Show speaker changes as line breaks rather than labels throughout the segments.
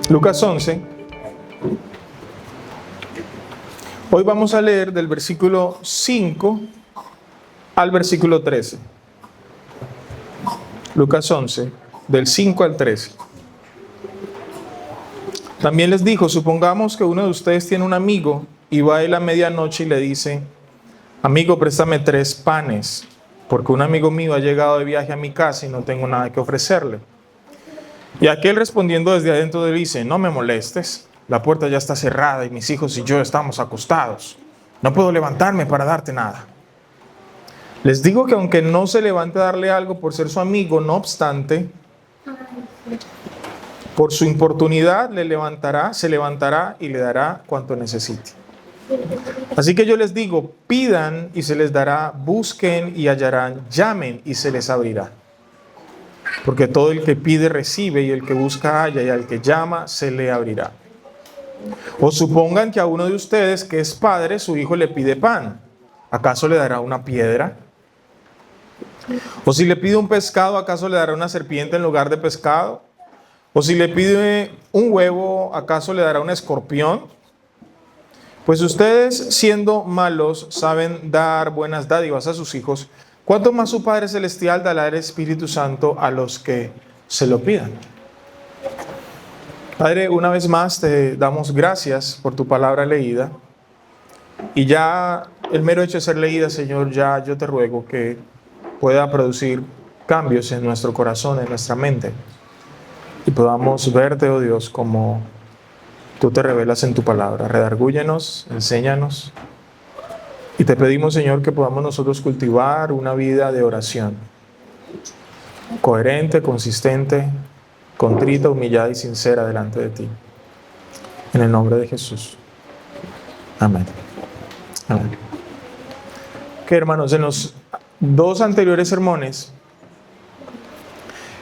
Lucas 11. Hoy vamos a leer del versículo 5 al versículo 13. Lucas 11, del 5 al 13. También les dijo, supongamos que uno de ustedes tiene un amigo y va a él a medianoche y le dice, amigo, préstame 3 panes, porque un amigo mío ha llegado de viaje a mi casa y no tengo nada que ofrecerle. Y aquel respondiendo desde adentro le dice, no me molestes, la puerta ya está cerrada y mis hijos y yo estamos acostados. No puedo levantarme para darte nada. Les digo que aunque no se levante a darle algo por ser su amigo, no obstante, por su importunidad se levantará y le dará cuanto necesite. Así que yo les digo, pidan y se les dará, busquen y hallarán, llamen y se les abrirá. Porque todo el que pide recibe y el que busca halla y al que llama se le abrirá. O supongan que a uno de ustedes que es padre, su hijo le pide pan. ¿Acaso le dará una piedra? O si le pide un pescado, ¿acaso le dará una serpiente en lugar de pescado? O si le pide un huevo, ¿acaso le dará un escorpión? Pues ustedes, siendo malos, saben dar buenas dádivas a sus hijos. ¿Cuánto más su Padre Celestial dará el Espíritu Santo a los que se lo pidan? Padre, una vez más te damos gracias por tu palabra leída. Y ya el mero hecho de ser leída, Señor, ya yo te ruego que pueda producir cambios en nuestro corazón, en nuestra mente. Y podamos verte, oh Dios, como tú te revelas en tu palabra. Redargúyenos, enséñanos. Y te pedimos, Señor, que podamos nosotros cultivar una vida de oración. Coherente, consistente, contrita, humillada y sincera delante de ti. En el nombre de Jesús. Amén. Amén. Ok, hermanos, en los 2 anteriores sermones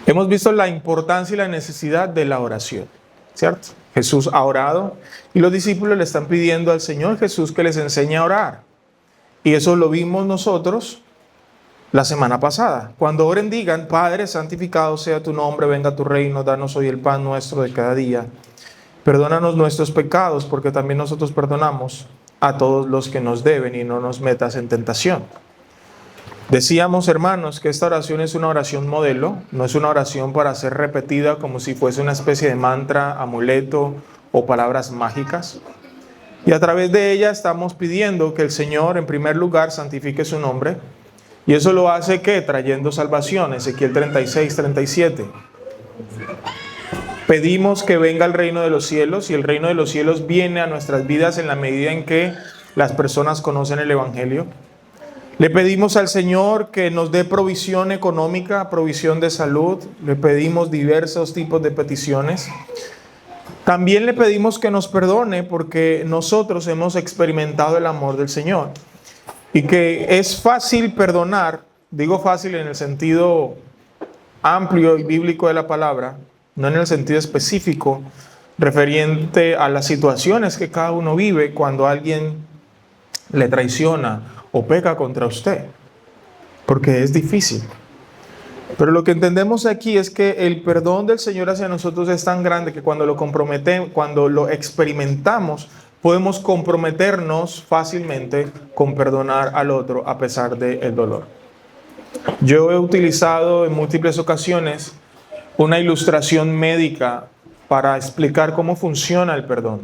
hemos visto la importancia y la necesidad de la oración, ¿cierto? Jesús ha orado y los discípulos le están pidiendo al Señor Jesús que les enseñe a orar. Y eso lo vimos nosotros la semana pasada. Cuando oren digan, Padre, santificado sea tu nombre, venga tu reino, danos hoy el pan nuestro de cada día. Perdónanos nuestros pecados, porque también nosotros perdonamos a todos los que nos deben y no nos metas en tentación. Decíamos, hermanos, que esta oración es una oración modelo, no es una oración para ser repetida como si fuese una especie de mantra, amuleto o palabras mágicas. Y a través de ella estamos pidiendo que el Señor, en primer lugar, santifique su nombre. Y eso lo hace, ¿qué? Trayendo salvación. Ezequiel 36, 37. Pedimos que venga el reino de los cielos, y el reino de los cielos viene a nuestras vidas en la medida en que las personas conocen el Evangelio. Le pedimos al Señor que nos dé provisión económica, provisión de salud. Le pedimos diversos tipos de peticiones. También le pedimos que nos perdone porque nosotros hemos experimentado el amor del Señor. Y que es fácil perdonar, digo fácil en el sentido amplio y bíblico de la palabra, no en el sentido específico, referente a las situaciones que cada uno vive cuando alguien le traiciona o peca contra usted, porque es difícil. Pero lo que entendemos aquí es que el perdón del Señor hacia nosotros es tan grande que cuando lo experimentamos, podemos comprometernos fácilmente con perdonar al otro a pesar del dolor. Yo he utilizado en múltiples ocasiones una ilustración médica para explicar cómo funciona el perdón.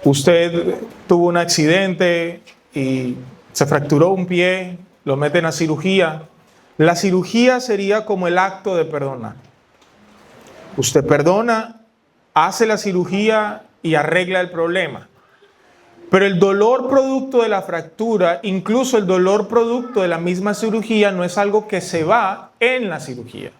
Usted tuvo un accidente y se fracturó un pie, lo meten a cirugía. La cirugía sería como el acto de perdonar. Usted perdona, hace la cirugía y arregla el problema. Pero el dolor producto de la fractura, incluso el dolor producto de la misma cirugía, no es algo que se va en la cirugía.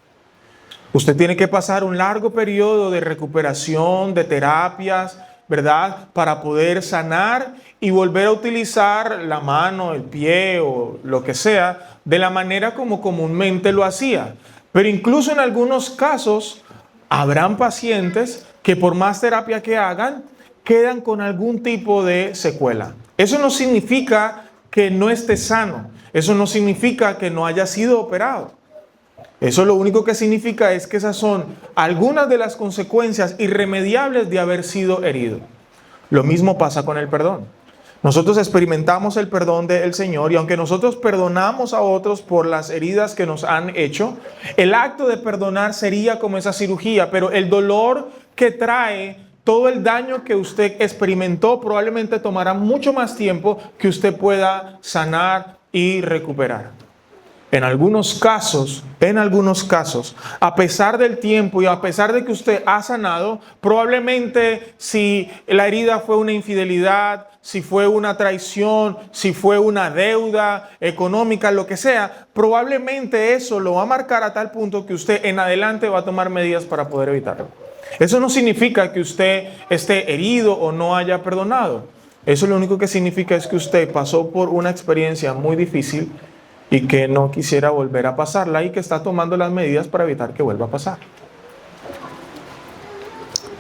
Usted tiene que pasar un largo periodo de recuperación, de terapias, ¿verdad? Para poder sanar y volver a utilizar la mano, el pie o lo que sea de la manera como comúnmente lo hacía. Pero incluso en algunos casos habrán pacientes que por más terapia que hagan, quedan con algún tipo de secuela. Eso no significa que no esté sano. Eso no significa que no haya sido operado. Eso lo único que significa es que esas son algunas de las consecuencias irremediables de haber sido herido. Lo mismo pasa con el perdón. Nosotros experimentamos el perdón del Señor y aunque nosotros perdonamos a otros por las heridas que nos han hecho, el acto de perdonar sería como esa cirugía, pero el dolor que trae todo el daño que usted experimentó probablemente tomará mucho más tiempo que usted pueda sanar y recuperar. En algunos casos, a pesar del tiempo y a pesar de que usted ha sanado, probablemente si la herida fue una infidelidad, si fue una traición, si fue una deuda económica, lo que sea, probablemente eso lo va a marcar a tal punto que usted en adelante va a tomar medidas para poder evitarlo. Eso no significa que usted esté herido o no haya perdonado. Eso lo único que significa es que usted pasó por una experiencia muy difícil y que no quisiera volver a pasarla y que está tomando las medidas para evitar que vuelva a pasar.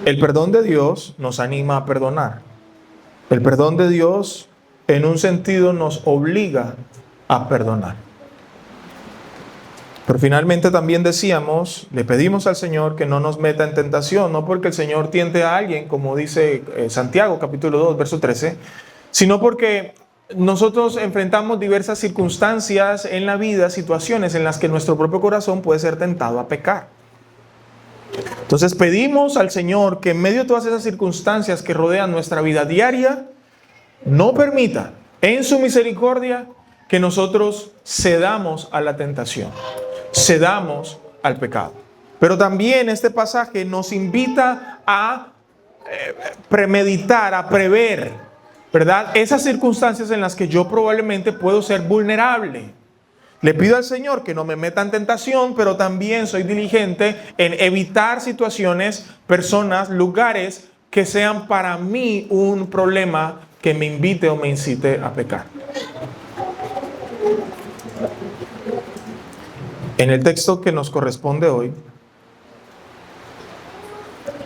El perdón de Dios nos anima a perdonar. El perdón de Dios, en un sentido, nos obliga a perdonar. Pero finalmente también decíamos, le pedimos al Señor que no nos meta en tentación, no porque el Señor tiente a alguien, como dice Santiago capítulo 2, verso 13, sino porque nosotros enfrentamos diversas circunstancias en la vida, situaciones en las que nuestro propio corazón puede ser tentado a pecar. Entonces pedimos al Señor que en medio de todas esas circunstancias que rodean nuestra vida diaria, no permita en su misericordia que nosotros cedamos a la tentación, cedamos al pecado. Pero también este pasaje nos invita a premeditar, a prever, ¿verdad? Esas circunstancias en las que yo probablemente puedo ser vulnerable. Le pido al Señor que no me meta en tentación, pero también soy diligente en evitar situaciones, personas, lugares que sean para mí un problema que me invite o me incite a pecar. En el texto que nos corresponde hoy,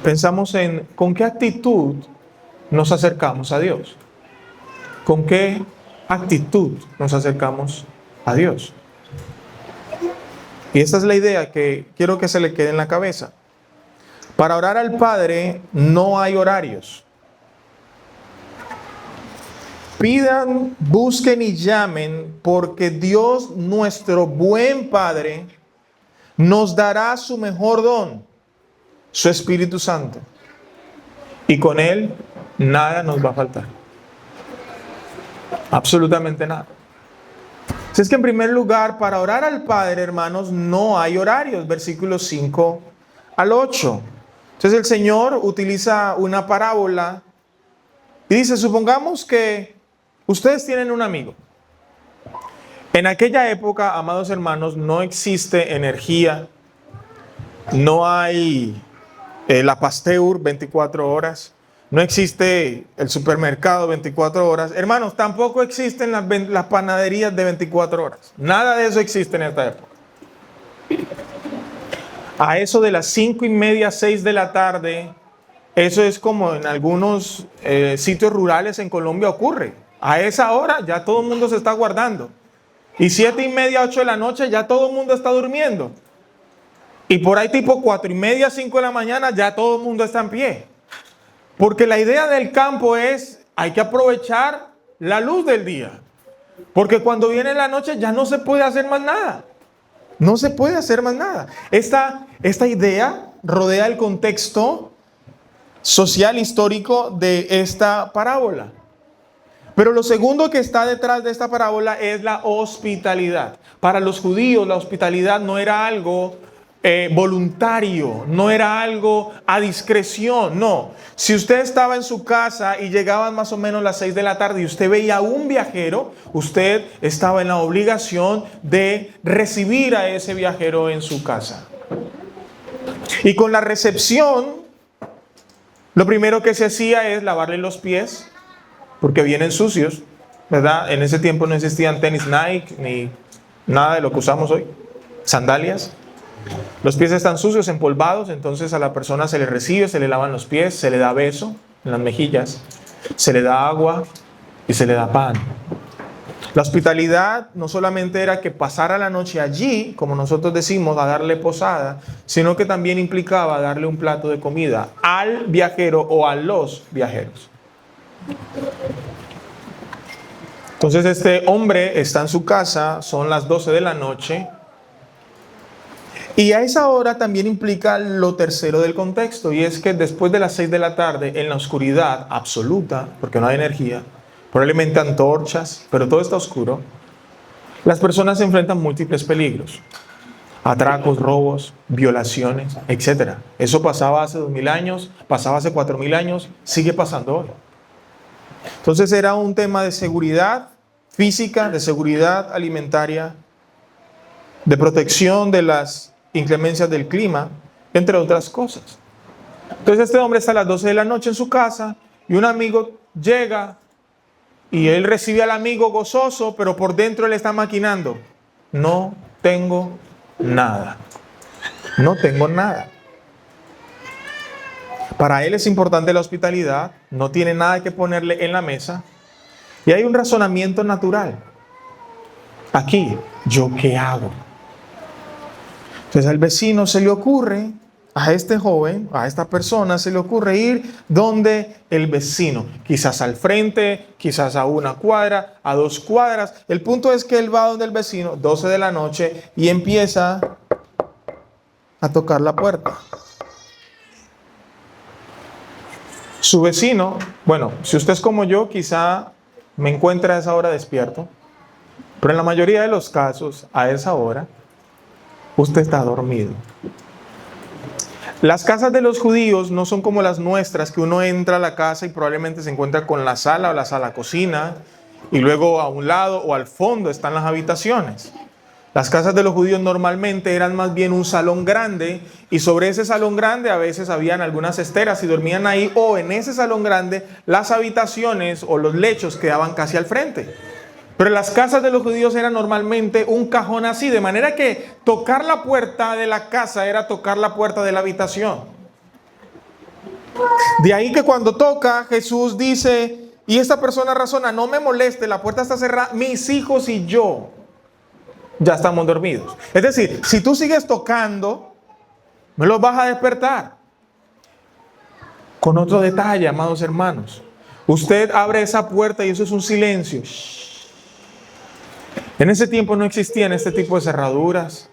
pensamos en con qué actitud nos acercamos a Dios. ¿Con qué actitud nos acercamos a Dios? Y esta es la idea que quiero que se le quede en la cabeza. Para orar al Padre no hay horarios. Pidan, busquen y llamen, porque Dios, nuestro buen Padre, nos dará su mejor don, su Espíritu Santo. Y con Él nada nos va a faltar. Absolutamente nada. Así es que en primer lugar, para orar al Padre, hermanos, no hay horarios. Versículos 5 al 8. Entonces el Señor utiliza una parábola y dice, supongamos que ustedes tienen un amigo. En aquella época, amados hermanos, no existe energía, no hay la Pasteur 24 horas, no existe el supermercado 24 horas. Hermanos, tampoco existen las panaderías de 24 horas. Nada de eso existe en esta época. A eso de las 5:30, 6 de la tarde, eso es como en algunos sitios rurales en Colombia ocurre. A esa hora ya todo el mundo se está guardando. Y 7:30, 8 de la noche ya todo el mundo está durmiendo. Y por ahí tipo 4:30, 5 de la mañana ya todo el mundo está en pie. Porque la idea del campo es, hay que aprovechar la luz del día. Porque cuando viene la noche ya no se puede hacer más nada. No se puede hacer más nada. Esta idea rodea el contexto social histórico de esta parábola. Pero lo segundo que está detrás de esta parábola es la hospitalidad. Para los judíos la hospitalidad no era algo voluntario, no era algo a discreción, no. Si usted estaba en su casa y llegaban más o menos las 6 de la tarde y usted veía a un viajero, usted estaba en la obligación de recibir a ese viajero en su casa. Y con la recepción, lo primero que se hacía es lavarle los pies, porque vienen sucios, ¿verdad? En ese tiempo no existían tenis Nike ni nada de lo que usamos hoy, sandalias. Los pies están sucios, empolvados, entonces a la persona se le recibe, se le lavan los pies, se le da beso en las mejillas, se le da agua y se le da pan. La hospitalidad no solamente era que pasara la noche allí, como nosotros decimos, a darle posada, sino que también implicaba darle un plato de comida al viajero o a los viajeros. Entonces este hombre está en su casa, son las 12 de la noche, y a esa hora también implica lo tercero del contexto, y es que después de las 6 de la tarde, en la oscuridad absoluta, porque no hay energía, probablemente antorchas, pero todo está oscuro, las personas se enfrentan a múltiples peligros. Atracos, robos, violaciones, etc. Eso pasaba hace 2000 años, pasaba hace 4000 años, sigue pasando hoy. Entonces era un tema de seguridad física, de seguridad alimentaria, de protección de las inclemencias del clima, entre otras cosas. Entonces este hombre está a las 12 de la noche en su casa y un amigo llega y él recibe al amigo gozoso, pero por dentro él está maquinando. No tengo nada. No tengo nada. Para él es importante la hospitalidad, no tiene nada que ponerle en la mesa. Y hay un razonamiento natural. Aquí, ¿yo qué hago? Entonces al vecino se le ocurre, a este joven, a esta persona se le ocurre ir donde el vecino. Quizás al frente, quizás a 1 cuadra, a 2 cuadras. El punto es que él va donde el vecino, 12 de la noche, y empieza a tocar la puerta. Su vecino, bueno, si usted es como yo, quizá me encuentra a esa hora despierto, pero en la mayoría de los casos, a esa hora, usted está dormido. Las casas de los judíos no son como las nuestras, que uno entra a la casa y probablemente se encuentra con la sala o la sala-cocina, y luego a un lado o al fondo están las habitaciones. Las casas de los judíos normalmente eran más bien un salón grande, y sobre ese salón grande a veces habían algunas esteras y dormían ahí, o en ese salón grande las habitaciones o los lechos quedaban casi al frente. Pero las casas de los judíos eran normalmente un cajón así, de manera que tocar la puerta de la casa era tocar la puerta de la habitación. De ahí que cuando toca, Jesús dice, y esta persona razona, no me moleste, la puerta está cerrada, mis hijos y yo ya estamos dormidos. Es decir, si tú sigues tocando, me los vas a despertar. Con otro detalle, amados hermanos, usted abre esa puerta y eso es un silencio. En ese tiempo no existían este tipo de cerraduras,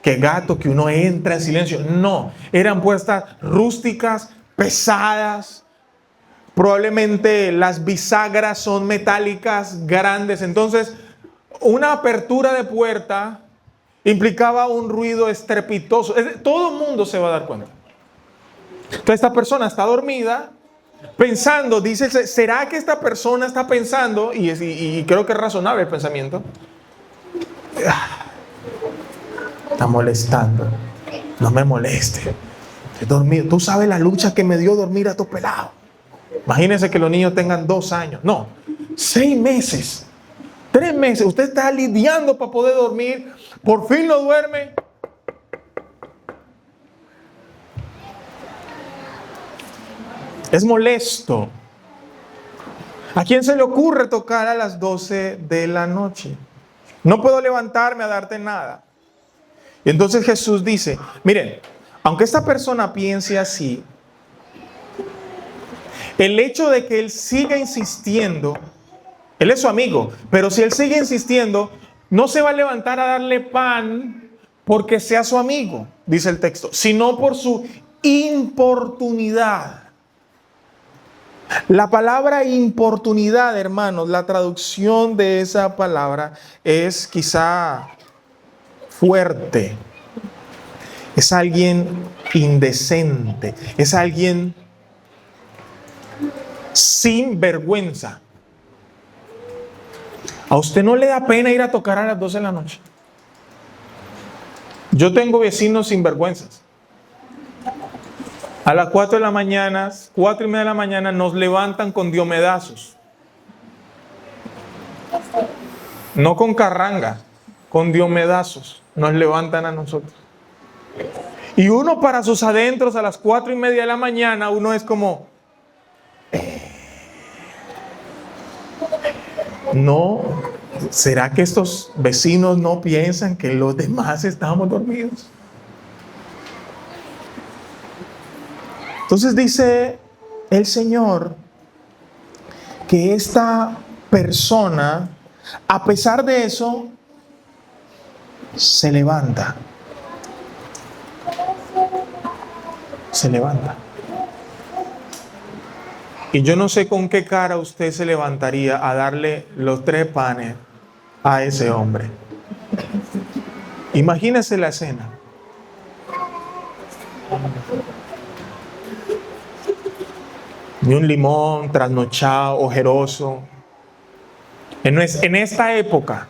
que gato, que uno entra en silencio. No, eran puertas rústicas, pesadas. Probablemente las bisagras son metálicas, grandes. Entonces, una apertura de puerta implicaba un ruido estrepitoso. Todo el mundo se va a dar cuenta. Entonces, esta persona está dormida, pensando, dice, ¿será que esta persona está pensando? Y creo que es razonable el pensamiento. Está molestando. No me moleste. Estoy dormido. Tú sabes la lucha que me dio dormir a tu pelado. Imagínense que los niños tengan 2 años. No, 6 meses. 3 meses. Usted está lidiando para poder dormir. Por fin no duerme. Es molesto. ¿A quién se le ocurre tocar a las 12 de la noche? No puedo levantarme a darte nada. Y entonces Jesús dice, miren, aunque esta persona piense así, el hecho de que él siga insistiendo, él es su amigo, pero si él sigue insistiendo, no se va a levantar a darle pan porque sea su amigo, dice el texto, sino por su importunidad. La palabra importunidad, hermanos, la traducción de esa palabra es quizá fuerte. Es alguien indecente. Es alguien sin vergüenza. ¿A usted no le da pena ir a tocar a las 12 de la noche? Yo tengo vecinos sin vergüenzas. A las 4 de la mañana, 4 y media de la mañana, nos levantan con diomedazos. No con carranga, con diomedazos. Nos levantan a nosotros. Y uno para sus adentros a las 4 y media de la mañana, uno es como... No ¿Será que estos vecinos no piensan que los demás estamos dormidos? Entonces dice el Señor que esta persona, a pesar de eso, se levanta. Se levanta. Y yo no sé con qué cara usted se levantaría a darle los 3 panes a ese hombre. Imagínese la escena. Ni un limón, trasnochado, ojeroso. En esta época,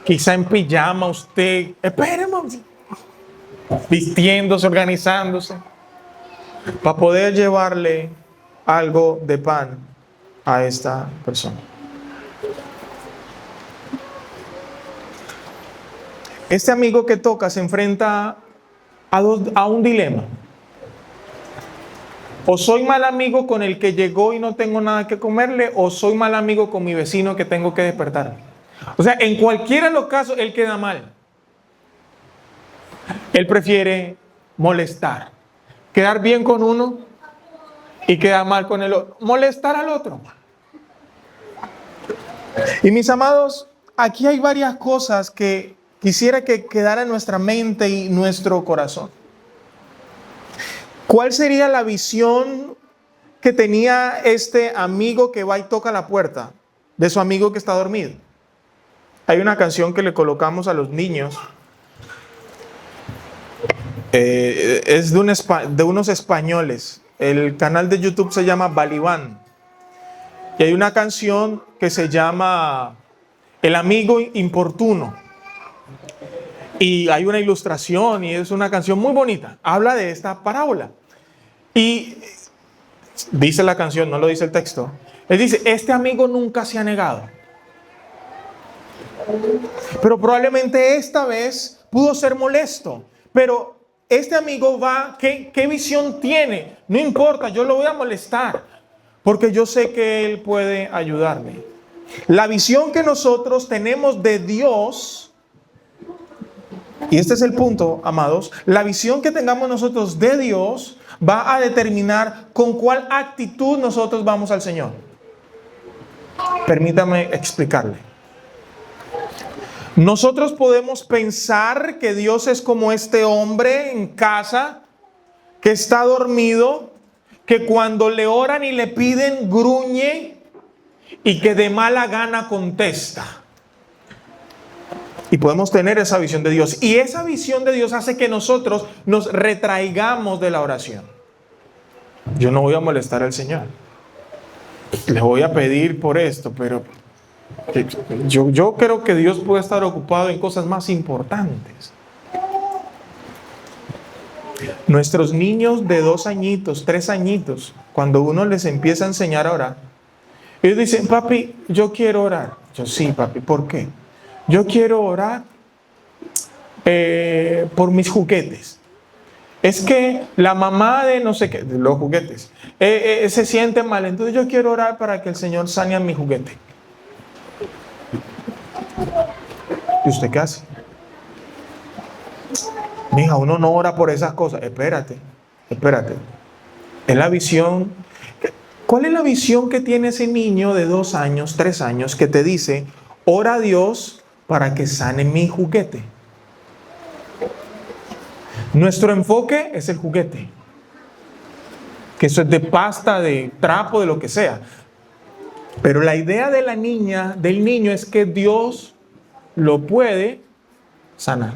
quizá en pijama usted, espéreme, vistiéndose, organizándose, para poder llevarle algo de pan a esta persona. Este amigo que toca se enfrenta a un dilema. O soy mal amigo con el que llegó y no tengo nada que comerle, o soy mal amigo con mi vecino que tengo que despertar. O sea, en cualquiera de los casos, él queda mal. Él prefiere molestar, quedar bien con uno y quedar mal con el otro. Molestar al otro. Y mis amados, aquí hay varias cosas que quisiera que quedara en nuestra mente y nuestro corazón. ¿Cuál sería la visión que tenía este amigo que va y toca la puerta de su amigo que está dormido? Hay una canción que le colocamos a los niños. Es de unos españoles. El canal de YouTube se llama Balibán. Y hay una canción que se llama El amigo importuno. Y hay una ilustración y es una canción muy bonita. Habla de esta parábola. Y dice la canción, no lo dice el texto. Él dice, este amigo nunca se ha negado. Pero probablemente esta vez pudo ser molesto. Pero este amigo va, ¿qué visión tiene? No importa, yo lo voy a molestar. Porque yo sé que él puede ayudarme. La visión que nosotros tenemos de Dios, y este es el punto, amados, la visión que tengamos nosotros de Dios va a determinar con cuál actitud nosotros vamos al Señor. Permítame explicarle. Nosotros podemos pensar que Dios es como este hombre en casa que está dormido, que cuando le oran y le piden gruñe y que de mala gana contesta. Y podemos tener esa visión de Dios. Y esa visión de Dios hace que nosotros nos retraigamos de la oración. Yo no voy a molestar al Señor. Le voy a pedir por esto, pero yo creo que Dios puede estar ocupado en cosas más importantes. Nuestros niños de 2 añitos, 3 añitos, cuando uno les empieza a enseñar a orar, ellos dicen, papi, yo quiero orar. Yo, sí, papi, ¿por qué? Yo quiero orar por mis juguetes. Es que la mamá de no sé qué, de los juguetes, se siente mal. Entonces yo quiero orar para que el Señor sane a mi juguete. ¿Y usted qué hace? Mija, uno no ora por esas cosas. Espérate. Es la visión. ¿Cuál es la visión que tiene ese niño de 2 años, 3 años, que te dice, ora a Dios para que sane mi juguete? Nuestro enfoque es el juguete. Que eso es de pasta, de trapo, de lo que sea. Pero la idea de la niña, del niño, es que Dios lo puede sanar.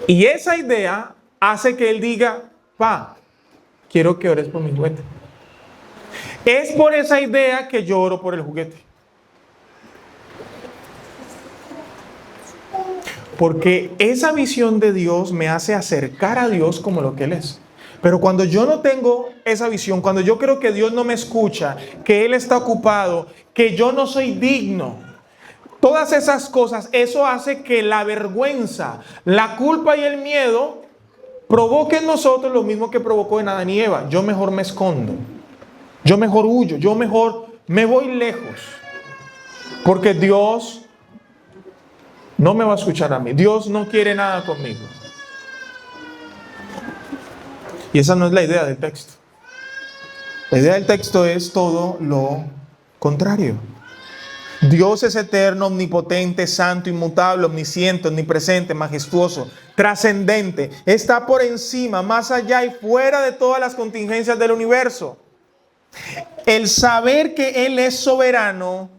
Y esa idea hace que él diga, pa, quiero que ores por mi juguete. Es por esa idea que yo oro por el juguete. Porque esa visión de Dios me hace acercar a Dios como lo que Él es. Pero cuando yo no tengo esa visión, cuando yo creo que Dios no me escucha, que Él está ocupado, que yo no soy digno, todas esas cosas, eso hace que la vergüenza, la culpa y el miedo provoque en nosotros lo mismo que provocó en Adán y Eva. Yo mejor me escondo, yo mejor huyo, yo mejor me voy lejos, porque Dios no me va a escuchar a mí. Dios no quiere nada conmigo. Y esa no es la idea del texto. La idea del texto es todo lo contrario. Dios es eterno, omnipotente, santo, inmutable, omnisciente, omnipresente, majestuoso, trascendente. Está por encima, más allá y fuera de todas las contingencias del universo. El saber que Él es soberano,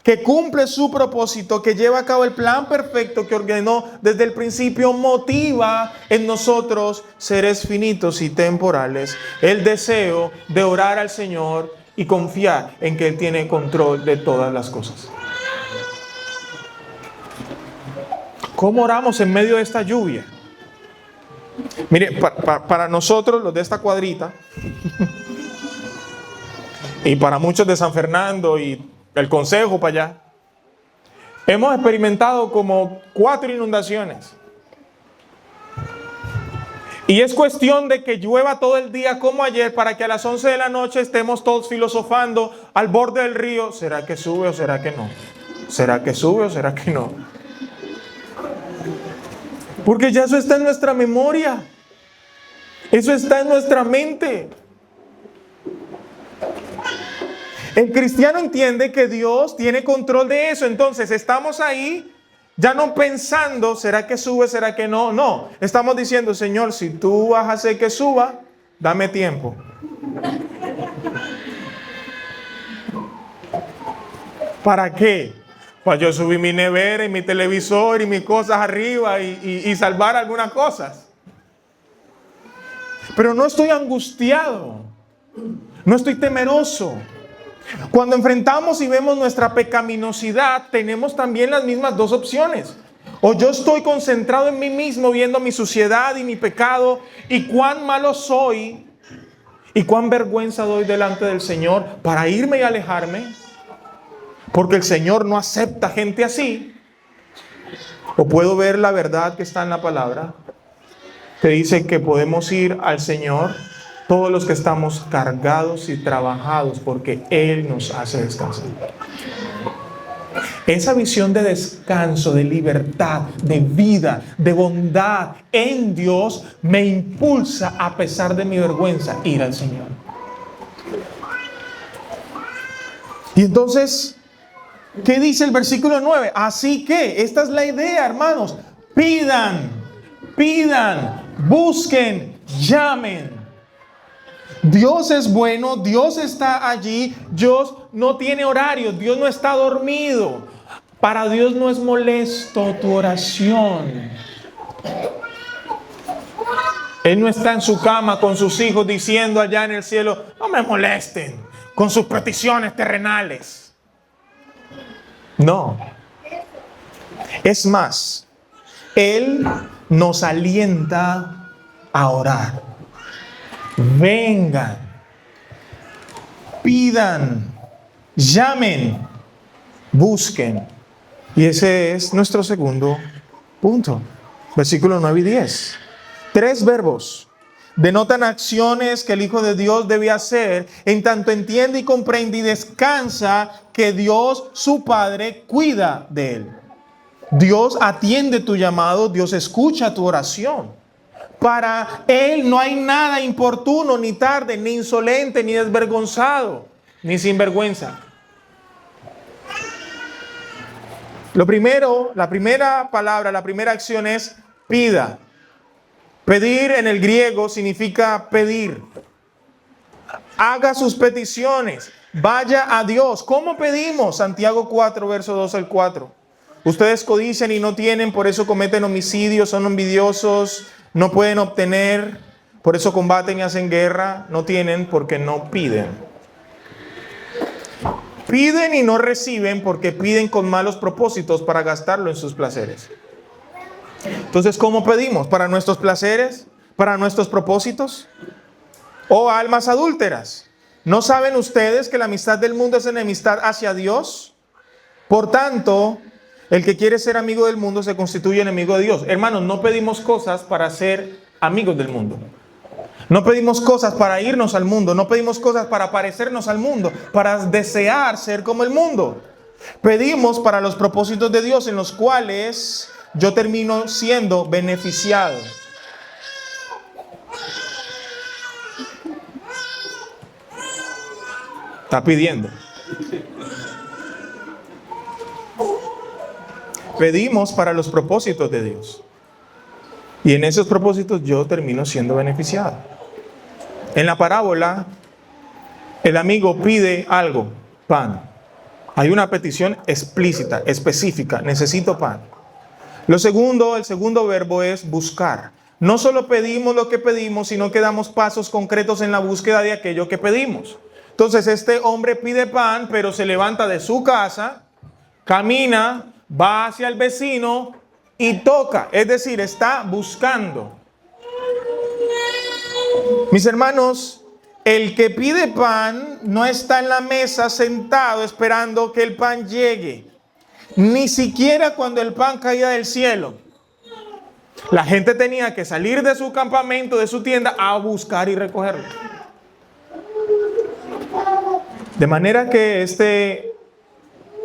que cumple su propósito, que lleva a cabo el plan perfecto que ordenó desde el principio, motiva en nosotros, seres finitos y temporales, el deseo de orar al Señor y confiar en que Él tiene control de todas las cosas. ¿Cómo oramos en medio de esta lluvia? Mire, para nosotros, los de esta cuadrita, y para muchos de San Fernando y el Consejo para allá, hemos experimentado como 4 inundaciones. Y es cuestión de que llueva todo el día como ayer para que a las 11 de la noche estemos todos filosofando al borde del río. ¿Será que sube o será que no? ¿Será que sube o será que no? Porque ya eso está en nuestra memoria. Eso está en nuestra mente. El cristiano entiende que Dios tiene control de eso. Entonces estamos ahí ya no pensando, ¿será que sube, será que no? No, estamos diciendo, Señor, si tú vas a hacer que suba, dame tiempo. ¿Para qué? Pues yo subí mi nevera y mi televisor y mis cosas arriba y salvar algunas cosas. Pero no estoy angustiado, no estoy temeroso. Cuando enfrentamos y vemos nuestra pecaminosidad, tenemos también las mismas 2 opciones. O yo estoy concentrado en mí mismo, viendo mi suciedad y mi pecado, y cuán malo soy, y cuán vergüenza doy delante del Señor para irme y alejarme, porque el Señor no acepta gente así. O puedo ver la verdad que está en la palabra, que dice que podemos ir al Señor todos los que estamos cargados y trabajados, porque Él nos hace descansar. Esa visión de descanso, de libertad, de vida, de bondad en Dios me impulsa, a pesar de mi vergüenza, ir al Señor. Y entonces, ¿qué dice el versículo 9? Así que, esta es la idea, hermanos. Pidan, busquen, llamen. Dios es bueno, Dios está allí, Dios no tiene horario, Dios no está dormido. Para Dios no es molesto tu oración. Él no está en su cama con sus hijos diciendo allá en el cielo, no me molesten con sus peticiones terrenales. No. Es más, Él nos alienta a orar. Vengan, pidan, llamen, busquen. Y ese es nuestro segundo punto. Versículos 9 y 10. 3 verbos denotan acciones que el Hijo de Dios debe hacer en tanto entiende y comprende y descansa que Dios, su Padre, cuida de él. Dios atiende tu llamado, Dios escucha tu oración. Para Él no hay nada importuno, ni tarde, ni insolente, ni desvergonzado, ni sinvergüenza. Lo primero, la primera palabra, la primera acción es pida. Pedir en el griego significa pedir. Haga sus peticiones, vaya a Dios. ¿Cómo pedimos? Santiago 4, verso 2 al 4. Ustedes codician y no tienen, por eso cometen homicidios, son envidiosos, no pueden obtener, por eso combaten y hacen guerra, no tienen porque no piden. Piden y no reciben porque piden con malos propósitos para gastarlo en sus placeres. Entonces, ¿cómo pedimos? ¿Para nuestros placeres? ¿Para nuestros propósitos? ¿O almas adúlteras? ¿No saben ustedes que la amistad del mundo es enemistad hacia Dios? Por tanto, el que quiere ser amigo del mundo se constituye enemigo de Dios. Hermanos, no pedimos cosas para ser amigos del mundo. No pedimos cosas para irnos al mundo. No pedimos cosas para parecernos al mundo, para desear ser como el mundo. Pedimos para los propósitos de Dios en los cuales yo termino siendo beneficiado. Está pidiendo. Pedimos para los propósitos de Dios. Y en esos propósitos yo termino siendo beneficiado. En la parábola, el amigo pide algo, pan. Hay una petición explícita, específica, necesito pan. El segundo verbo es buscar. No solo pedimos lo que pedimos, sino que damos pasos concretos en la búsqueda de aquello que pedimos. Entonces este hombre pide pan, pero se levanta de su casa, camina, va hacia el vecino y toca. Es decir, está buscando. Mis hermanos, el que pide pan no está en la mesa sentado esperando que el pan llegue. Ni siquiera cuando el pan caía del cielo. La gente tenía que salir de su campamento, de su tienda, a buscar y recogerlo. De manera que este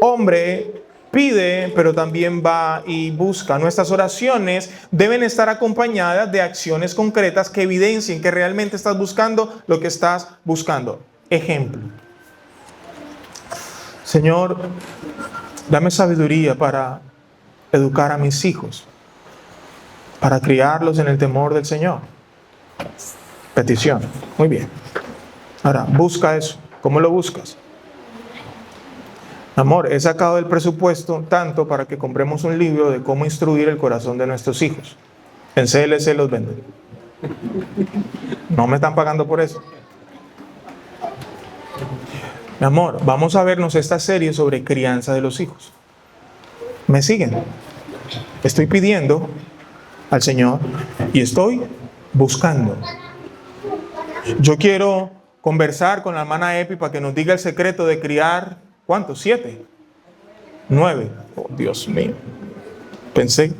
hombre pide, pero también va y busca. Nuestras oraciones deben estar acompañadas de acciones concretas que evidencien que realmente estás buscando lo que estás buscando. Ejemplo. Señor, dame sabiduría para educar a mis hijos, para criarlos en el temor del Señor. Petición. Muy bien. Ahora, busca eso. ¿Cómo lo buscas? Amor, he sacado del presupuesto tanto para que compremos un libro de cómo instruir el corazón de nuestros hijos. En CLC los venden. No me están pagando por eso. Mi amor, vamos a vernos esta serie sobre crianza de los hijos. ¿Me siguen? Estoy pidiendo al Señor y estoy buscando. Yo quiero conversar con la hermana Epi para que nos diga el secreto de criar, ¿cuántos? 7, 9. Oh, Dios mío. Pensé,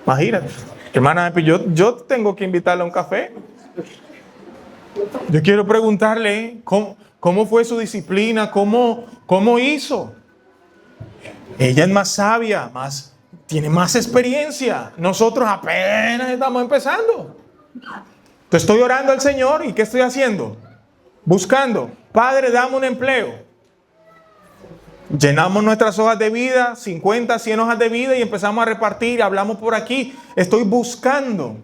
imagínate, hermana Epi, yo tengo que invitarla a un café. Yo quiero preguntarle cómo fue su disciplina, cómo hizo. Ella es más sabia, tiene más experiencia. Nosotros apenas estamos empezando. Entonces estoy orando al Señor y ¿qué estoy haciendo? Buscando. Padre, dame un empleo. Llenamos nuestras hojas de vida, 50, 100 hojas de vida y empezamos a repartir, hablamos por aquí. Estoy buscando.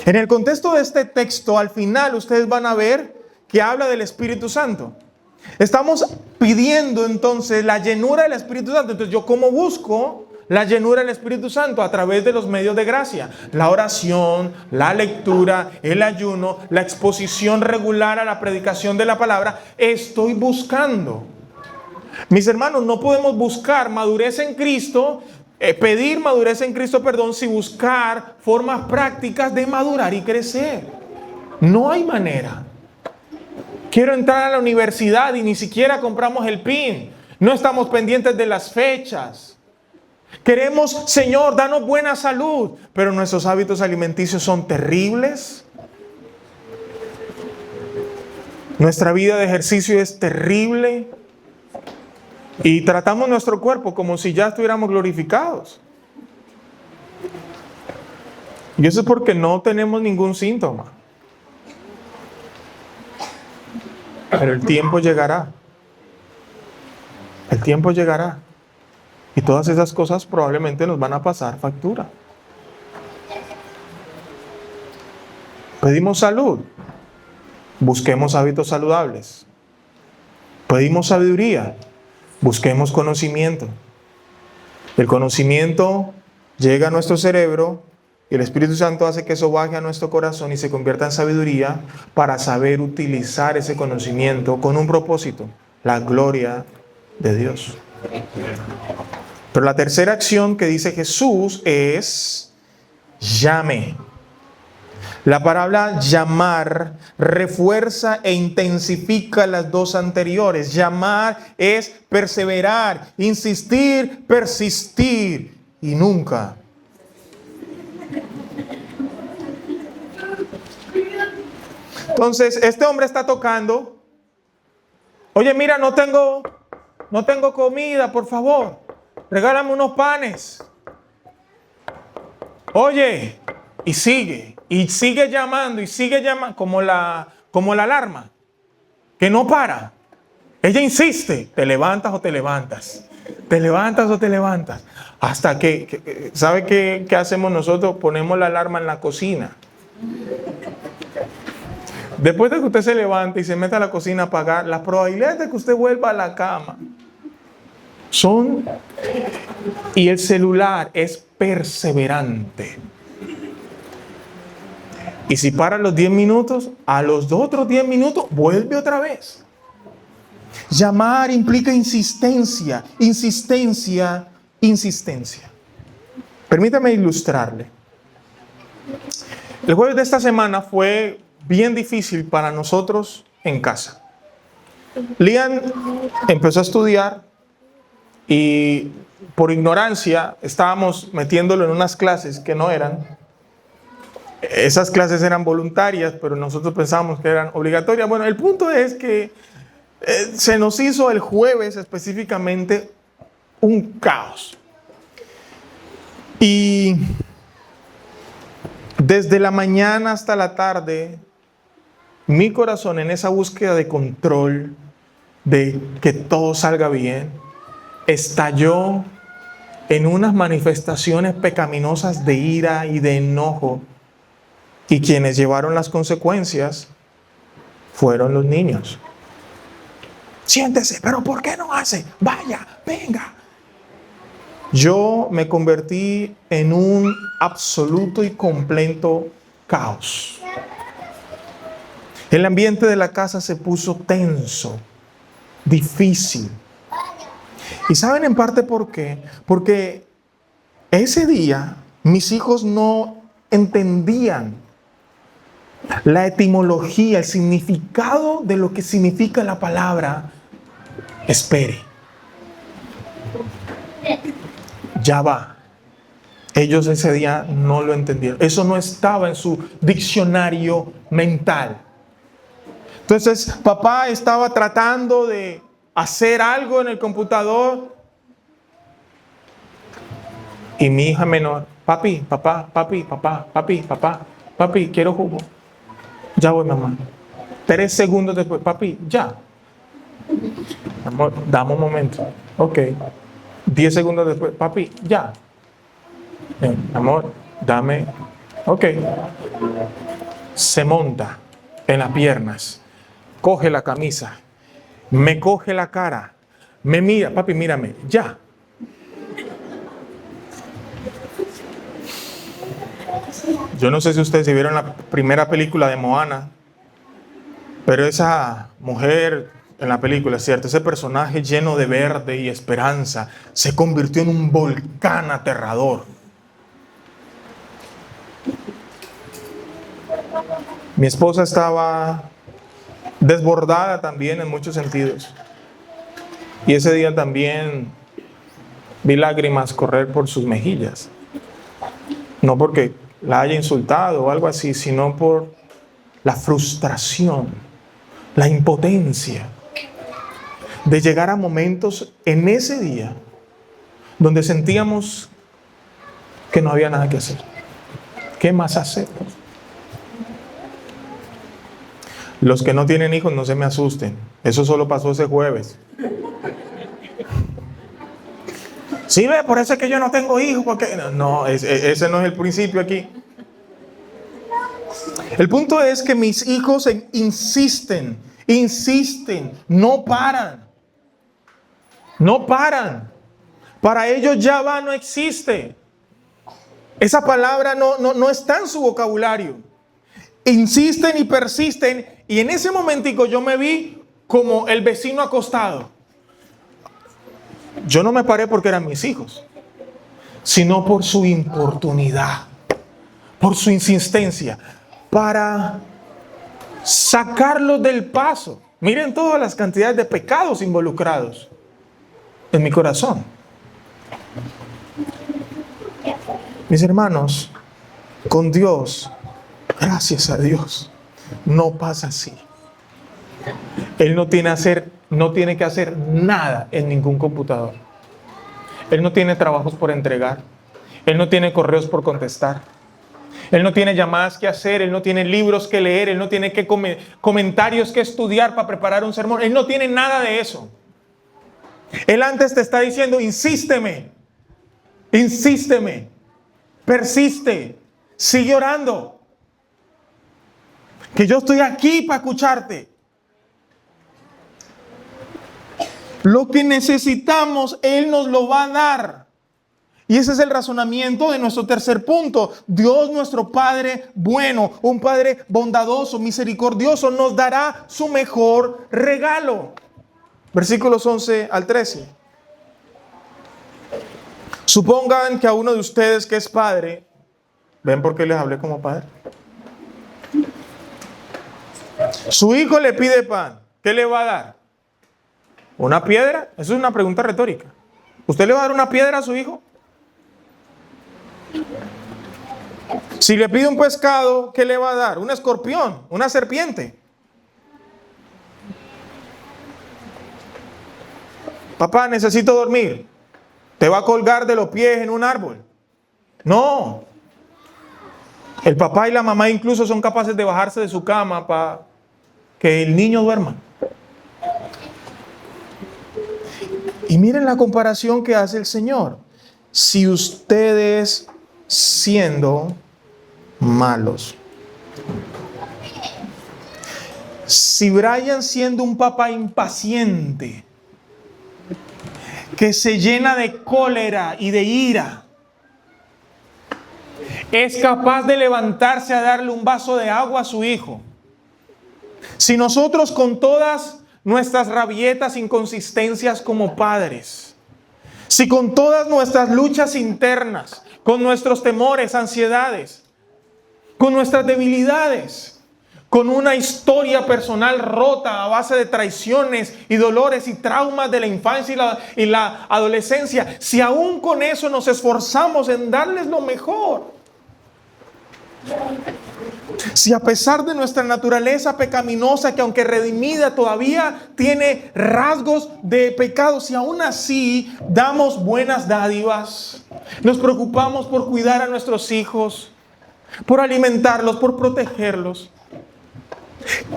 En el contexto de este texto, al final ustedes van a ver que habla del Espíritu Santo. Estamos pidiendo entonces la llenura del Espíritu Santo. Entonces, ¿yo cómo busco la llenura del Espíritu Santo? A través de los medios de gracia. La oración, la lectura, el ayuno, la exposición regular a la predicación de la palabra. Estoy buscando. Mis hermanos, no podemos buscar madurez en Cristo, pedir madurez en Cristo, sin buscar formas prácticas de madurar y crecer. No hay manera. Quiero entrar a la universidad y ni siquiera compramos el PIN. No estamos pendientes de las fechas. Queremos, Señor, danos buena salud, pero nuestros hábitos alimenticios son terribles. Nuestra vida de ejercicio es terrible. Y tratamos nuestro cuerpo como si ya estuviéramos glorificados. Y eso es porque no tenemos ningún síntoma. Pero el tiempo llegará. El tiempo llegará. Y todas esas cosas probablemente nos van a pasar factura. Pedimos salud. Busquemos hábitos saludables. Pedimos sabiduría. Busquemos conocimiento. El conocimiento llega a nuestro cerebro y el Espíritu Santo hace que eso baje a nuestro corazón y se convierta en sabiduría para saber utilizar ese conocimiento con un propósito, la gloria de Dios. Pero la tercera acción que dice Jesús es llame. La palabra llamar refuerza e intensifica las dos anteriores. Llamar es perseverar, insistir, persistir y nunca. Entonces, este hombre está tocando. Oye, mira, no tengo no tengo comida, por favor, regálame unos panes. Oye, y sigue llamando, como la alarma, que no para. Ella insiste, te levantas o te levantas, te levantas o te levantas, hasta que ¿sabe qué hacemos nosotros? Ponemos la alarma en la cocina. Después de que usted se levante y se meta a la cocina a apagar, las probabilidades de que usted vuelva a la cama son... Y el celular es perseverante. Y si para los 10 minutos, a los otros 10 minutos, vuelve otra vez. Llamar implica insistencia, insistencia, insistencia. Permítame ilustrarle. El jueves de esta semana fue bien difícil para nosotros en casa. Lian empezó a estudiar y por ignorancia estábamos metiéndolo en unas clases que no eran. Esas clases eran voluntarias, pero nosotros pensábamos que eran obligatorias. Bueno, el punto es que se nos hizo el jueves específicamente un caos. Y desde la mañana hasta la tarde, mi corazón en esa búsqueda de control, de que todo salga bien, estalló en unas manifestaciones pecaminosas de ira y de enojo. Y quienes llevaron las consecuencias fueron los niños. Siéntese, pero ¿por qué no hace? Vaya, venga. Yo me convertí en un absoluto y completo caos. El ambiente de la casa se puso tenso, difícil. ¿Y saben en parte por qué? Porque ese día mis hijos no entendían la etimología, el significado de lo que significa la palabra espere. Ya va. Ellos ese día no lo entendieron. Eso no estaba en su diccionario mental. Entonces, papá estaba tratando de hacer algo en el computador. Y mi hija menor, papi, quiero jugo. Ya voy, mamá. 3 segundos después, papi, ya. Amor, dame un momento. Ok. 10 segundos después, papi, ya. Amor, dame. Ok. Se monta en las piernas, coge la camisa, me coge la cara, me mira, papi, mírame, ya. Yo no sé si ustedes vieron la primera película de Moana, pero esa mujer en la película, ¿cierto? Ese personaje lleno de verde y esperanza se convirtió en un volcán aterrador. Mi esposa estaba desbordada también en muchos sentidos. Y ese día también vi lágrimas correr por sus mejillas. No porque la haya insultado o algo así, sino por la frustración, la impotencia de llegar a momentos en ese día donde sentíamos que no había nada que hacer. ¿Qué más hacer? Los que no tienen hijos, no se me asusten. Eso solo pasó ese jueves. Sí, ve, por eso es que yo no tengo hijos, porque no, ese no es el principio aquí. El punto es que mis hijos insisten, no paran. No paran. Para ellos ya va, no existe. Esa palabra no está en su vocabulario. Insisten y persisten, y en ese momentico yo me vi como el vecino acostado. Yo no me paré porque eran mis hijos, sino por su importunidad, por su insistencia, para sacarlos del paso. Miren todas las cantidades de pecados involucrados en mi corazón. Mis hermanos, con Dios, gracias a Dios, no pasa así. Él no tiene que hacer nada en ningún computador. Él no tiene trabajos por entregar. Él no tiene correos por contestar. Él no tiene llamadas que hacer. Él no tiene libros que leer. Él no tiene comentarios que estudiar para preparar un sermón. Él no tiene nada de eso. Él antes te está diciendo, insísteme, persiste, sigue orando, que yo estoy aquí para escucharte. Lo que necesitamos, Él nos lo va a dar. Y ese es el razonamiento de nuestro tercer punto. Dios, nuestro Padre bueno, un Padre bondadoso, misericordioso, nos dará su mejor regalo. Versículos 11 al 13. Supongan que a uno de ustedes que es padre, ¿ven por qué les hablé como padre? Su hijo le pide pan, ¿qué le va a dar? ¿Una piedra? Eso es una pregunta retórica. ¿Usted le va a dar una piedra a su hijo? Si le pide un pescado, ¿qué le va a dar? ¿Un escorpión? ¿Una serpiente? Papá, necesito dormir. ¿Te va a colgar de los pies en un árbol? No. El papá y la mamá incluso son capaces de bajarse de su cama para que el niño duerma. Y miren la comparación que hace el Señor. Si ustedes siendo malos. Si Brian siendo un papá impaciente, que se llena de cólera y de ira, es capaz de levantarse a darle un vaso de agua a su hijo. Si nosotros con todas nuestras rabietas, inconsistencias como padres, si con todas nuestras luchas internas, con nuestros temores, ansiedades, con nuestras debilidades, con una historia personal rota a base de traiciones y dolores y traumas de la infancia y la adolescencia, si aún con eso nos esforzamos en darles lo mejor, si a pesar de nuestra naturaleza pecaminosa, que aunque redimida todavía tiene rasgos de pecado, si aún así damos buenas dádivas, nos preocupamos por cuidar a nuestros hijos, por alimentarlos, por protegerlos,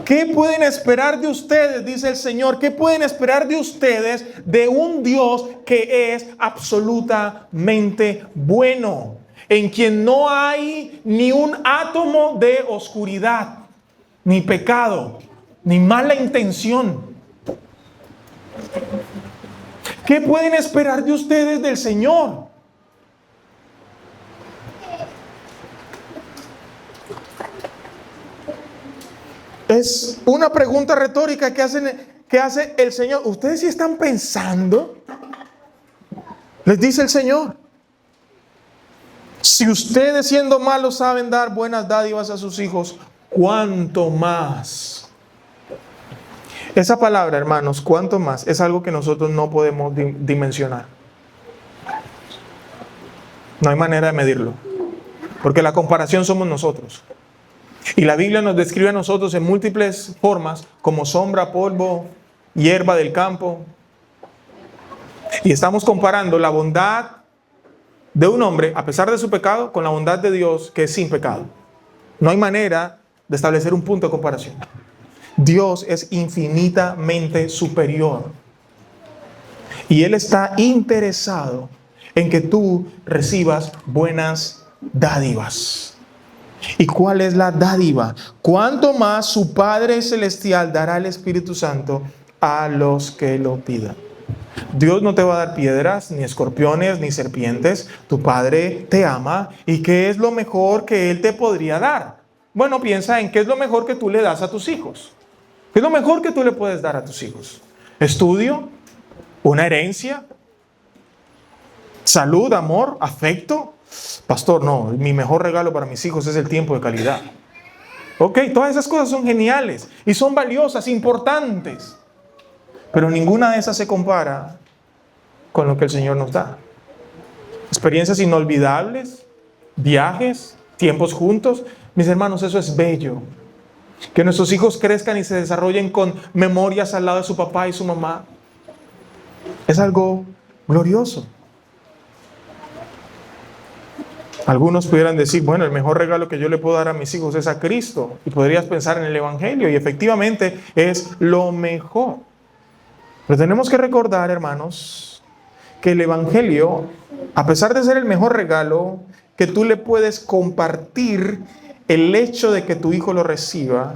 ¿qué pueden esperar de ustedes? Dice el Señor. ¿Qué pueden esperar de ustedes de un Dios que es absolutamente bueno, en quien no hay ni un átomo de oscuridad, ni pecado, ni mala intención? ¿Qué pueden esperar de ustedes del Señor? Es una pregunta retórica que hace el Señor. ¿Ustedes sí están pensando? Les dice el Señor. Si ustedes siendo malos saben dar buenas dádivas a sus hijos, ¿cuánto más? Esa palabra, hermanos, ¿cuánto más? Es algo que nosotros no podemos dimensionar. No hay manera de medirlo. Porque la comparación somos nosotros. Y la Biblia nos describe a nosotros en múltiples formas, como sombra, polvo, hierba del campo. Y estamos comparando la bondad de un hombre, a pesar de su pecado, con la bondad de Dios, que es sin pecado. No hay manera de establecer un punto de comparación. Dios es infinitamente superior. Y Él está interesado en que tú recibas buenas dádivas. ¿Y cuál es la dádiva? ¿Cuánto más su Padre Celestial dará el Espíritu Santo a los que lo pidan? Dios no te va a dar piedras, ni escorpiones, ni serpientes. Tu Padre te ama. ¿Y qué es lo mejor que Él te podría dar? Bueno, piensa en qué es lo mejor que tú le das a tus hijos. ¿Qué es lo mejor que tú le puedes dar a tus hijos? ¿Estudio? ¿Una herencia? ¿Salud, amor, afecto? Pastor, no, mi mejor regalo para mis hijos es el tiempo de calidad. Ok, todas esas cosas son geniales y son valiosas, importantes. Pero ninguna de esas se compara con lo que el Señor nos da. Experiencias inolvidables, viajes, tiempos juntos. Mis hermanos, eso es bello. Que nuestros hijos crezcan y se desarrollen con memorias al lado de su papá y su mamá. Es algo glorioso. Algunos pudieran decir, bueno, el mejor regalo que yo le puedo dar a mis hijos es a Cristo. Y podrías pensar en el Evangelio, y efectivamente es lo mejor. Pero tenemos que recordar, hermanos, que el Evangelio, a pesar de ser el mejor regalo que tú le puedes compartir, el hecho de que tu hijo lo reciba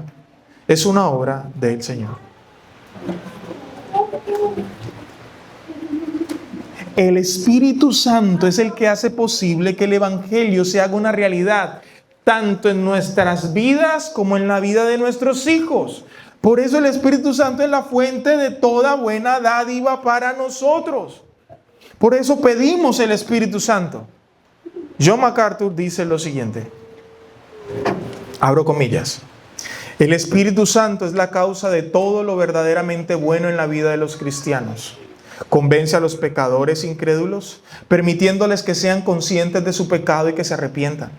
es una obra del Señor. El Espíritu Santo es el que hace posible que el Evangelio se haga una realidad, tanto en nuestras vidas como en la vida de nuestros hijos. Por eso el Espíritu Santo es la fuente de toda buena dádiva para nosotros. Por eso pedimos el Espíritu Santo. John MacArthur dice lo siguiente, abro comillas: el Espíritu Santo es la causa de todo lo verdaderamente bueno en la vida de los cristianos. Convence a los pecadores incrédulos, permitiéndoles que sean conscientes de su pecado y que se arrepientan.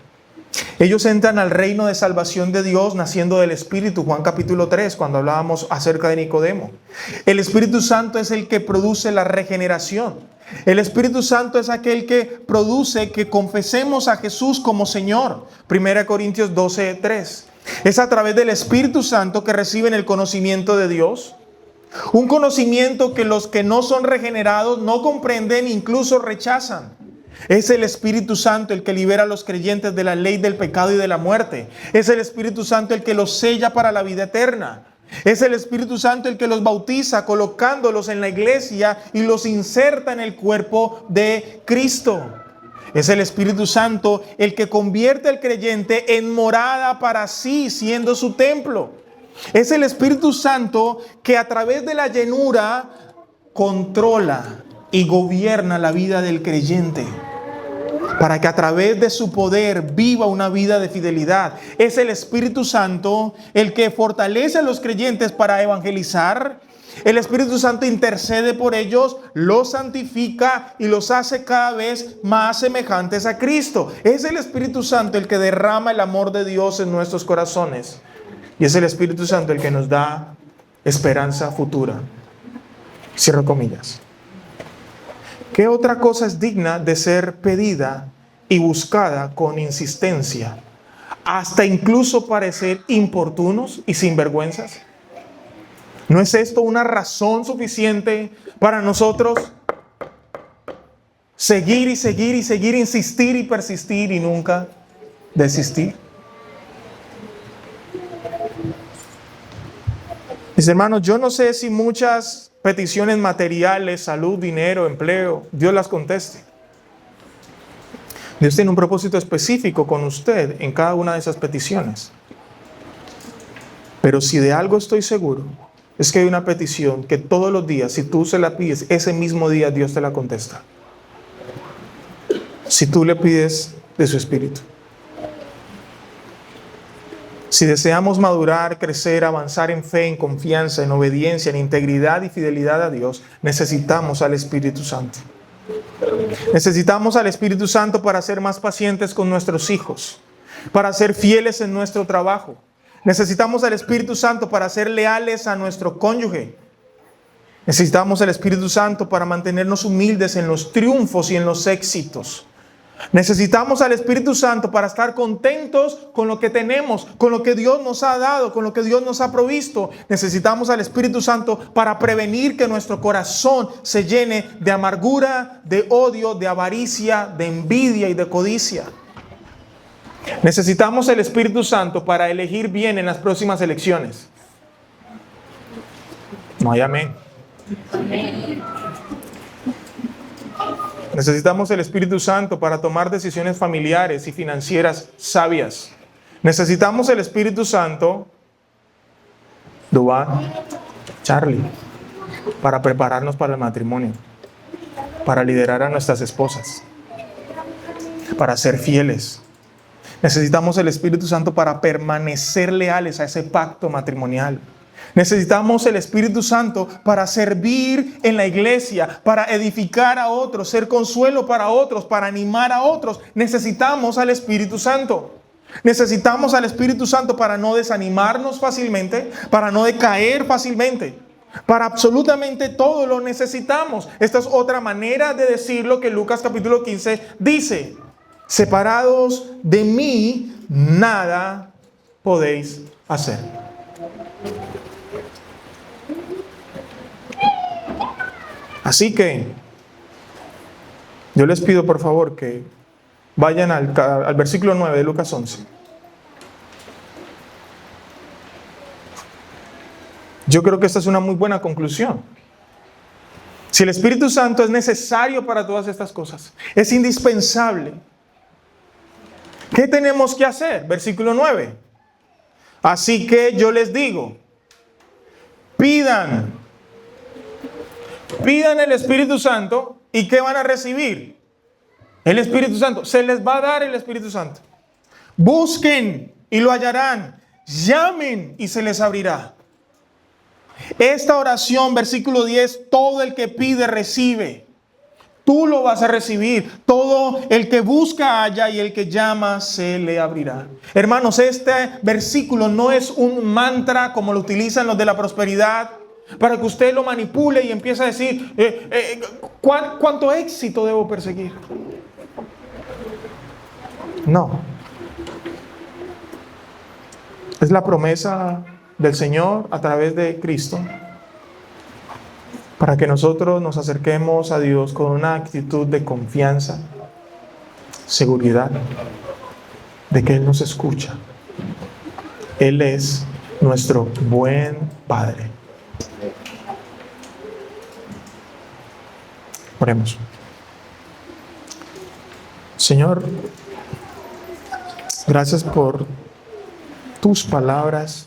Ellos entran al reino de salvación de Dios naciendo del Espíritu, Juan capítulo 3, cuando hablábamos acerca de Nicodemo. El Espíritu Santo es el que produce la regeneración. El Espíritu Santo es aquel que produce que confesemos a Jesús como Señor. 1 Corintios 12, 3. Es a través del Espíritu Santo que reciben el conocimiento de Dios. Un conocimiento que los que no son regenerados no comprenden, incluso rechazan. Es el Espíritu Santo el que libera a los creyentes de la ley del pecado y de la muerte. Es el Espíritu Santo el que los sella para la vida eterna. Es el Espíritu Santo el que los bautiza colocándolos en la iglesia y los inserta en el cuerpo de Cristo. Es el Espíritu Santo el que convierte al creyente en morada para sí, siendo su templo. Es el Espíritu Santo que a través de la llenura controla y gobierna la vida del creyente, para que a través de su poder viva una vida de fidelidad. Es el Espíritu Santo el que fortalece a los creyentes para evangelizar. El Espíritu Santo intercede por ellos, los santifica y los hace cada vez más semejantes a Cristo. Es el Espíritu Santo el que derrama el amor de Dios en nuestros corazones. Y es el Espíritu Santo el que nos da esperanza futura. Cierro comillas. ¿Qué otra cosa es digna de ser pedida y buscada con insistencia, hasta incluso parecer importunos y sinvergüenzas? ¿No es esto una razón suficiente para nosotros seguir y seguir y seguir, insistir y persistir y nunca desistir? Mis hermanos, yo no sé si muchas peticiones materiales, salud, dinero, empleo, Dios las conteste. Dios tiene un propósito específico con usted en cada una de esas peticiones. Pero si de algo estoy seguro, es que hay una petición que todos los días, si tú se la pides, ese mismo día Dios te la contesta. Si tú le pides de su Espíritu. Si deseamos madurar, crecer, avanzar en fe, en confianza, en obediencia, en integridad y fidelidad a Dios, necesitamos al Espíritu Santo. Necesitamos al Espíritu Santo para ser más pacientes con nuestros hijos, para ser fieles en nuestro trabajo. Necesitamos al Espíritu Santo para ser leales a nuestro cónyuge. Necesitamos al Espíritu Santo para mantenernos humildes en los triunfos y en los éxitos. Necesitamos al Espíritu Santo para estar contentos con lo que tenemos, con lo que Dios nos ha dado, con lo que Dios nos ha provisto. Necesitamos al Espíritu Santo para prevenir que nuestro corazón se llene de amargura, de odio, de avaricia, de envidia y de codicia. Necesitamos el Espíritu Santo para elegir bien en las próximas elecciones. No hay amén. Amén. Necesitamos el Espíritu Santo para tomar decisiones familiares y financieras sabias. Necesitamos el Espíritu Santo, Duván, Charlie, para prepararnos para el matrimonio, para liderar a nuestras esposas, para ser fieles. Necesitamos el Espíritu Santo para permanecer leales a ese pacto matrimonial. Necesitamos el Espíritu Santo para servir en la iglesia, para edificar a otros, ser consuelo para otros, para animar a otros. Necesitamos al Espíritu Santo. Necesitamos al Espíritu Santo para no desanimarnos fácilmente, para no decaer fácilmente. Para absolutamente todo lo necesitamos. Esta es otra manera de decir lo que Lucas capítulo 15 dice. Separados de mí, nada podéis hacer. Así que yo les pido por favor que vayan al versículo 9 de Lucas 11. Yo creo que esta es una muy buena conclusión. Si el Espíritu Santo es necesario para todas estas cosas, es indispensable, ¿qué tenemos que hacer? Versículo 9. Así que yo les digo, pidan el Espíritu Santo, ¿y qué van a recibir? El Espíritu Santo. Se les va a dar el Espíritu Santo. Busquen y lo hallarán. Llamen y se les abrirá. Esta oración, versículo 10, todo el que pide recibe. Tú lo vas a recibir. Todo el que busca halla y el que llama se le abrirá. Hermanos, este versículo no es un mantra como lo utilizan los de la prosperidad para que usted lo manipule y empiece a decir ¿cuánto éxito debo perseguir? No. Es la promesa del Señor a través de Cristo para que nosotros nos acerquemos a Dios con una actitud de confianza, seguridad de que Él nos escucha. Él es nuestro buen Padre. Oremos. Señor, gracias por tus palabras.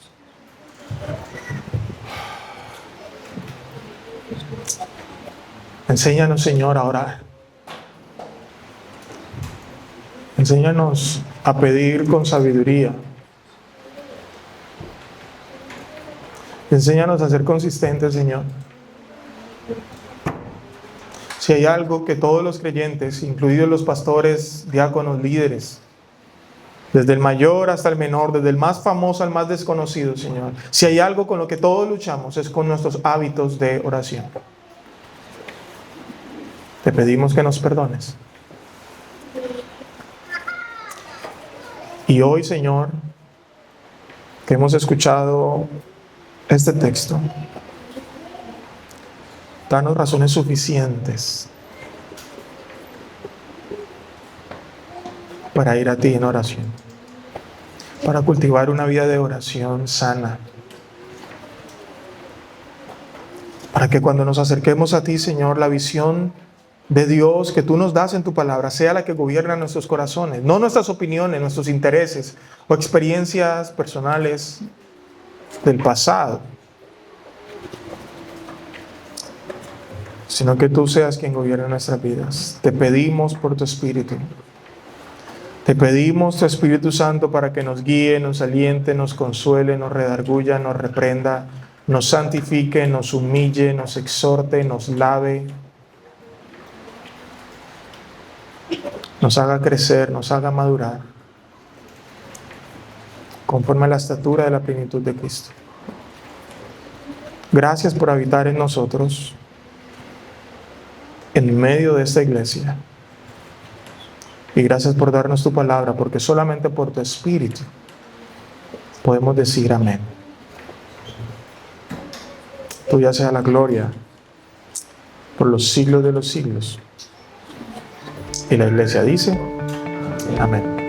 Enséñanos, Señor, a orar. Enséñanos a pedir con sabiduría. Enséñanos a ser consistentes, Señor. Si hay algo que todos los creyentes, incluidos los pastores, diáconos, líderes, desde el mayor hasta el menor, desde el más famoso al más desconocido, Señor, si hay algo con lo que todos luchamos es con nuestros hábitos de oración. Te pedimos que nos perdones. Y hoy, Señor, que hemos escuchado este texto, danos razones suficientes para ir a ti en oración, para cultivar una vida de oración sana, para que cuando nos acerquemos a ti, Señor, la visión de Dios que tú nos das en tu palabra sea la que gobierna nuestros corazones, no nuestras opiniones, nuestros intereses o experiencias personales del pasado, sino que tú seas quien gobierne nuestras vidas. Te pedimos por tu Espíritu. Te pedimos tu Espíritu Santo para que nos guíe, nos aliente, nos consuele, nos redarguya, nos reprenda, nos santifique, nos humille, nos exhorte, nos lave, nos haga crecer, nos haga madurar, conforme a la estatura de la plenitud de Cristo. Gracias por habitar en nosotros, en medio de esta iglesia. Y gracias por darnos tu palabra, porque solamente por tu Espíritu podemos decir amén. Tuya sea la gloria por los siglos de los siglos. Y la iglesia dice, amén.